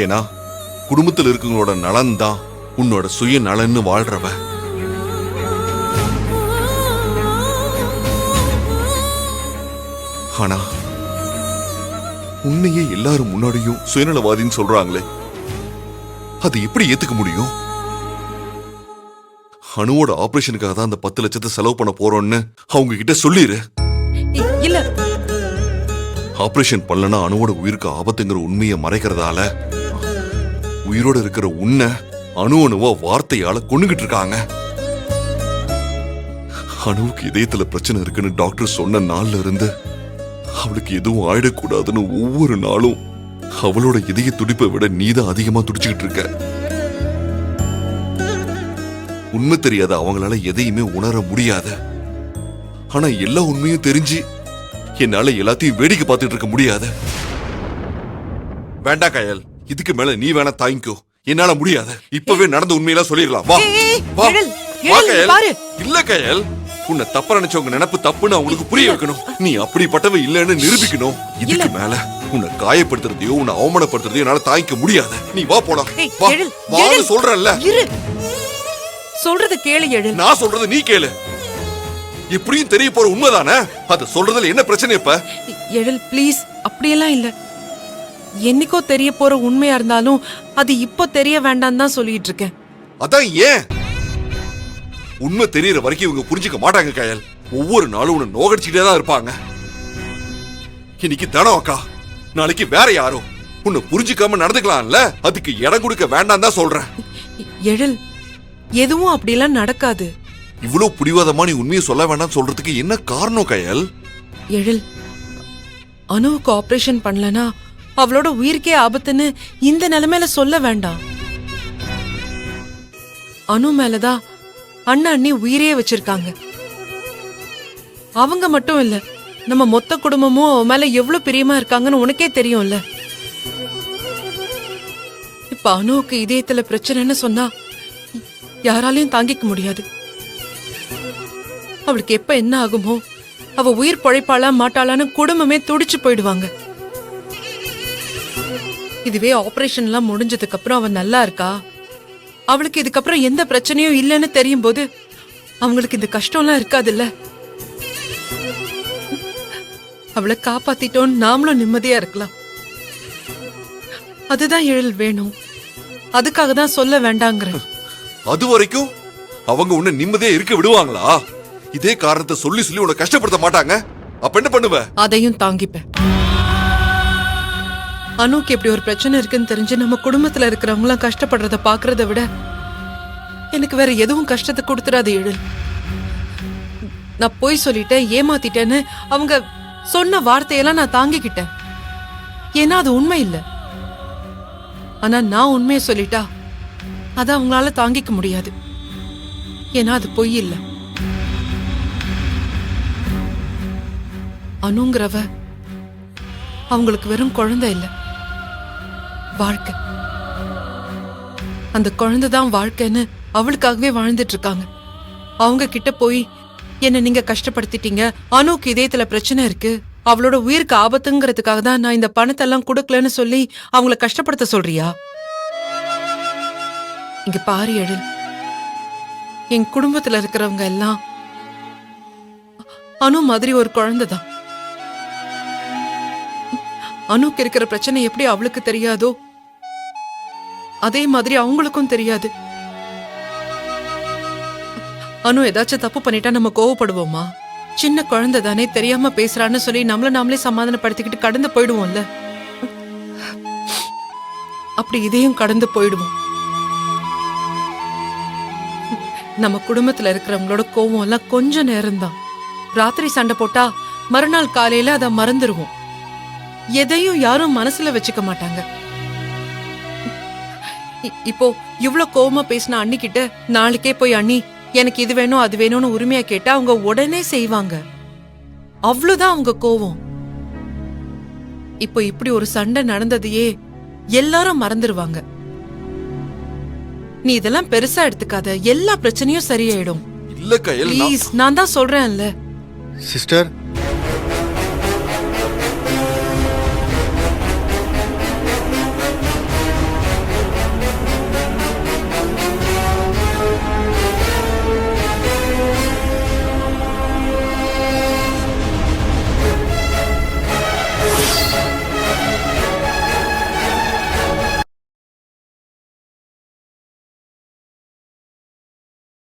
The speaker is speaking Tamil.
ஏன்னா குடும்பத்தில் இருக்கவங்களோட நலன் தான் உன்னோட சுய நலன்னு வாழ்றவ. ஆனா உன்னையே எல்லாரும் முன்னாடியும் சுயநலவாதின்னு சொல்றாங்களே, அது எப்படி ஏத்துக்க முடியும்? அனுவோட ஆபரேஷனுக்காக தான் அந்த 10 லட்சத்தை செலவு பண்ண போறோம்னு அவங்க கிட்ட சொல்லிரு. இல்ல, ஆபரேஷன் பண்ணலனா அனுவோட உயிருக்கு ஆபத்துங்கிற உண்மையை மறைக்கிறதால உயிரோட இருக்கிற உன்னை அணுவா வார்த்தையால கொன்னுகிட்டு இருக்காங்க. அணுவுக்கு இதயத்துல பிரச்சனை இருக்குன்னு டாக்டர் சொன்ன நாள்ல இருந்து அவளுக்கு எதுவும் ஆயிடக்கூடாதுன்னு ஒவ்வொரு நாளும் அவளோட இதய துடிப்பை விட நீதான் அதிகமா துடிச்சுக்கிட்டு இருக்க. உண்மை தெரியாத அவங்களால எதையுமே உணர முடியாது. ஆனா எல்லா உண்மையும் தெரிஞ்சு என்னால எல்லாத்தையும் வேடிக்கை பார்த்துட்டு இருக்க முடியாது. வேண்டாம் கயல், இதுக்கு மேல நீ வேணா தாங்கிக்கோ, என்னால முடியாது. இப்பவே நடந்த உண்மையெல்லாம் சொல்லிடலாம். வா வா வா கயல். இல்ல கயல், உன்னை தப்ப நினைச்சவங்க நினைப்பு தப்புன்னு அவங்களுக்கு புரிய வைக்கணும். நீ அப்படிப்பட்டவ இல்லன்னு நிரூபிக்கணும். இதுக்கு மேல உன்னை காயப்படுத்துறதையோ உன்னை அவமானப்படுத்துறதையோ என்னால தாங்கிக்க முடியாது. நீ வா போலாம். வான்னு சொல்றல்ல. சொல்றது கேளு எழில். நான் சொல்றது நீ கேளு. இப்படியும் தெரிய போற உண்மைதானே? அது சொல்றதுல என்ன பிரச்சனை இப்ப? எழில் ப்ளீஸ், அப்படியெல்லாம் இல்ல. என்னைக்கோ தெரிய போற உண்மையா இருந்தாலும் அது இப்போ தெரிய வேண்டாம் தான் சொல்லிட்டு இருக்கேன். அதான் ஏன் உண்மை தெரியற வரைக்கும் இவங்க புரிஞ்சுக்க மாட்டாங்க கயல். ஒவ்வொரு நாளும் உன்னை நோகடிச்சுட்டே தான் இருப்பாங்க. இன்னைக்கு தனம் அக்கா, நாளைக்கு வேற யாரும் உன்னை புரிஞ்சுக்காம நடந்துக்கலாம்ல. அதுக்கு இடம் கொடுக்க வேண்டாம் தான் சொல்றேன். எழில், எதுவும் அப்படிலாம் நடக்காது. இவ்வளவு பிடிவாதமா நீ உண்மையை சொல்ல வேண்டாம் சொல்றதுக்கு என்ன காரணம் கயல்? எழில், அனுவுக்கு ஆபரேஷன் பண்ணலனா அவளோட உயிருக்கே ஆபத்துன்னு இந்த நிலைமையில சொல்ல வேண்டாம். அனு மேலதான் அண்ணா அண்ணி உயிரே வச்சிருக்காங்க. அவங்க மட்டும் இல்ல, நம்ம மொத்த குடும்பமும் அவ மேல எவ்வளவு பிரியமா இருக்காங்கன்னு உனக்கே தெரியும்ல. இப்ப அனுவுக்கு இதயத்துல பிரச்சனைன்னு சொன்னா யாராலையும் தாங்கிக்க முடியாது. அவளுக்கு எப்ப என்ன ஆகுமோ, அவ உயிர் பொழைப்பாளா மாட்டாளான்னு குடும்பமே துடிச்சு போயிடுவாங்க. இதுவே ஆபரேஷன் எல்லாம் முடிஞ்சதுக்கு அப்புறம் அவ நல்லா இருக்கா, அவளுக்கு இதுக்கப்புறம் எந்த பிரச்சனையும் இல்லைன்னு தெரியும் போது அவங்களுக்கு இந்த கஷ்டம் எல்லாம் இருக்காதுல்ல. அவளை காப்பாத்திட்டோம், நாமளும் நிம்மதியா இருக்கலாம். அதுதான் எழில் வேணும். அதுக்காக தான் சொல்ல வேண்டாங்கிற. அது வரைக்கும் அவங்க உன்னை நிம்மதியா இருக்க விடுவாங்களா? இதே காரணத்தை சொல்லி சொல்லி உன்னை கஷ்டப்படுத்த மாட்டாங்க. அப்ப என்ன பண்ணுவ? அதையும் தாங்கிப்பேன். அனுக்கு இப்படி ஒரு பிரச்சனை இருக்குன்னு தெரிஞ்சு நம்ம குடும்பத்துல இருக்கிறவங்க எல்லாம் கஷ்டப்படுறத பாக்குறத விட எனக்கு வேற எதுவும் கஷ்டத்தை கொடுத்துறாது எழில். நான் போய் சொல்லிட்டேன், ஏமாத்திட்டேன்னு அவங்க சொன்ன வார்த்தையெல்லாம் நான் தாங்கிக்கிட்டேன். ஏன்னா அது உண்மை இல்ல. ஆனா நான் உண்மையை சொல்லிட்டா அதை அவங்களால தாங்கிக்க முடியாது. ஏன்னா அது பொய் இல்ல. அனுங்கிறவ அவங்களுக்கு வெறும் குழந்தை இல்ல, வாழ்க்கை. அந்த குழந்தைதான் வாழ்க்கைன்னு அவளுக்காகவே வாழ்ந்துட்டு இருக்காங்க. அவங்க கிட்ட போய் என்ன நீங்க கஷ்டப்படுத்திட்டீங்க, அனுக்கு இதயத்துல பிரச்சனை இருக்கு, அவளோட உயிருக்கு ஆபத்துங்கிறதுக்காக தான் நான் இந்த பணத்தை எல்லாம் கொடுக்கலன்னு சொல்லி அவங்கள கஷ்டப்படுத்த சொல்றியா? இங்க பாரு எழில், என் குடும்பத்துல இருக்கிறவங்க எல்லாம் அனு மாதிரி ஒரு குழந்தைதான். அனுக்கு இருக்கிற பிரச்சனை எப்படி அவளுக்கு தெரியாதோ அதே மாதிரி அவங்களுக்கும் தெரியாது. அனு ஏதாச்சும் தப்பு பண்ணிட்டா நம்ம கோவப்படுவோமா? சின்ன குழந்தை தானே, தெரியாம பேசுறான்னு சொல்லி நம்மள நாமளே சமாதானப்படுத்திக்கிட்டு கடந்து போயிடுவோம்ல. அப்படி இதையும் கடந்து போயிடுவோம். நம்ம குடும்பத்துல இருக்கிறவங்களோட கோவம் எல்லாம் கொஞ்ச நேரம்தான். ராத்திரி சண்டை போட்டா மறுநாள் காலையில அதை மறந்துருவோம். எதையும் யாரும் மனசுல வச்சுக்க மாட்டாங்க. இப்போ இவ்வளவு கோவமா பேசின அண்ணி கிட்ட நாளைக்கே போய் அண்ணி எனக்கு இது வேணும் அது வேணும்னு உரிமையா கேட்டா அவங்க உடனே செய்வாங்க. அவ்வளவுதான் அவங்க கோவம். இப்போ இப்படி ஒரு சண்டை நடந்ததையே எல்லாரும் மறந்துருவாங்க. நீ இதெல்லாம் பெருசா எடுத்துக்காத, எல்லா பிரச்சனையும் சரியாயிடும். இல்ல கயல், ப்ளீஸ், நான் தான் சொல்றேன்ல. சிஸ்டர்,